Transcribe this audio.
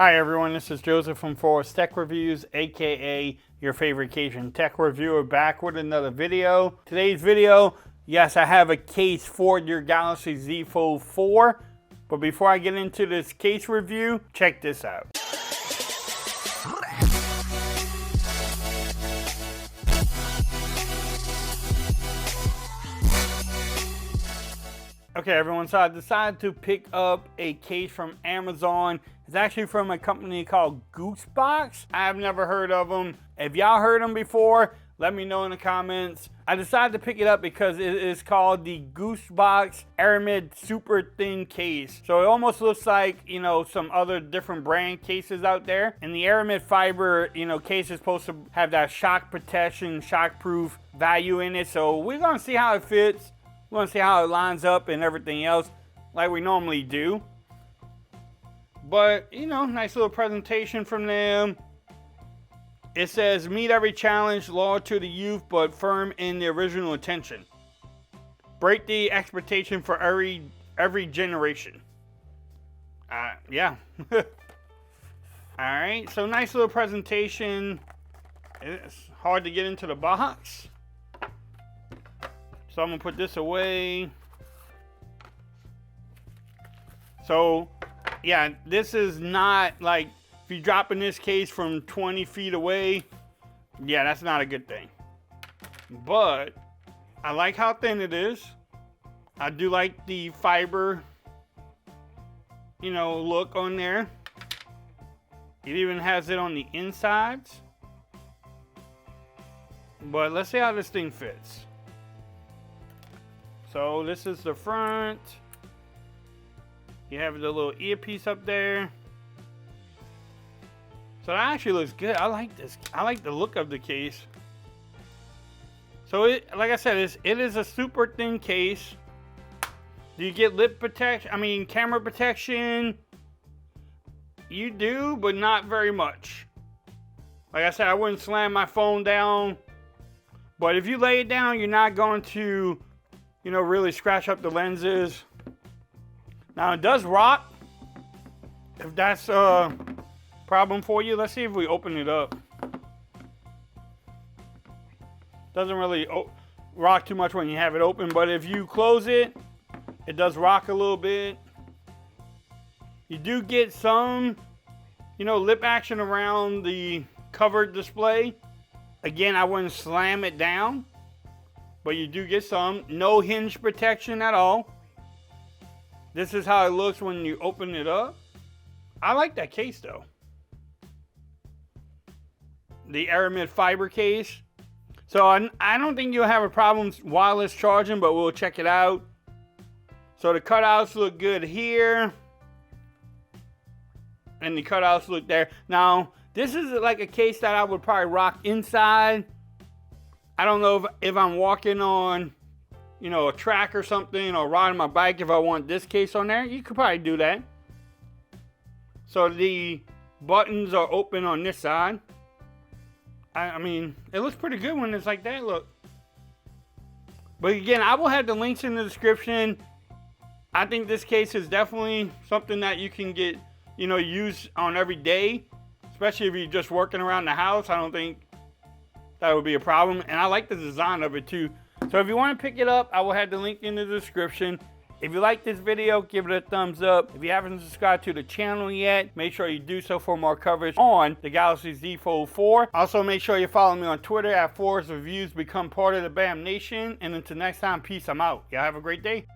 Hi everyone, this is Joseph from Forest Tech Reviews, aka your favorite Cajun tech reviewer, back with another video. Today's video, yes, I have a case for your Galazy Z Fold 4. But before I get into this case review, check this out. Okay everyone, so I decided to pick up a case from Amazon. It's actually from a company called GooseBox. I've never heard of them. If y'all heard them before, let me know in the comments. I decided to pick it up because it is called the GooseBox Aramid Super Thin Case. So it almost looks like, you know, some other different brand cases out there. And the Aramid fiber, you know, case is supposed to have that shock protection, shock-proof value in it. So we're gonna see how it fits. We're gonna see how it lines up and everything else like we normally do. But, you know, nice little presentation from them. It says, meet every challenge, loyal to the youth, but firm in the original intention. Break the expectation for every generation. Yeah. Alright, so nice little presentation. It's hard to get into the box. So I'm gonna put this away. So, yeah, this is not like, if you drop in this case from 20 feet away, yeah, that's not a good thing. But I like how thin it is. I do like the fiber, you know, look on there. It even has it on the insides. But let's see how this thing fits. So this is the front. You have the little earpiece up there. So that actually looks good. I like this. I like the look of the case. So it, like I said, it is a super thin case. Do you get lip protection? I mean, camera protection? You do, but not very much. Like I said, I wouldn't slam my phone down. But if you lay it down, you're not going to, you know, really scratch up the lenses. Now it does rock. If that's a problem for you, let's see if we open it up. Doesn't really rock too much when you have it open, but if you close it, it does rock a little bit. You do get some, you know, lip action around the covered display. Again, I wouldn't slam it down, but you do get some. No hinge protection at all. This is how it looks when you open it up. I like that case though. The Aramid fiber case. So I don't think you'll have a problem wireless charging, but we'll check it out. So the cutouts look good here. And the cutouts look there. Now, this is like a case that I would probably rock inside. I don't know if I'm walking on, you know, a track or something, or riding my bike. If I want this case on there, you could probably do that. So the buttons are open on this side. I mean, it looks pretty good when it's like that, look. But again, I will have the links in the description. I think this case is definitely something that you can get, you know, use on every day. Especially if you're just working around the house. I don't think that would be a problem. And I like the design of it too. So if you want to pick it up, I will have the link in the description. If you like this video, give it a thumbs up. If you haven't subscribed to the channel yet, make sure you do so for more coverage on the Galazy Z Fold 4. Also, make sure you follow me on Twitter at Forest Reviews. Become part of the BAM Nation. And until next time, peace. I'm out. Y'all have a great day.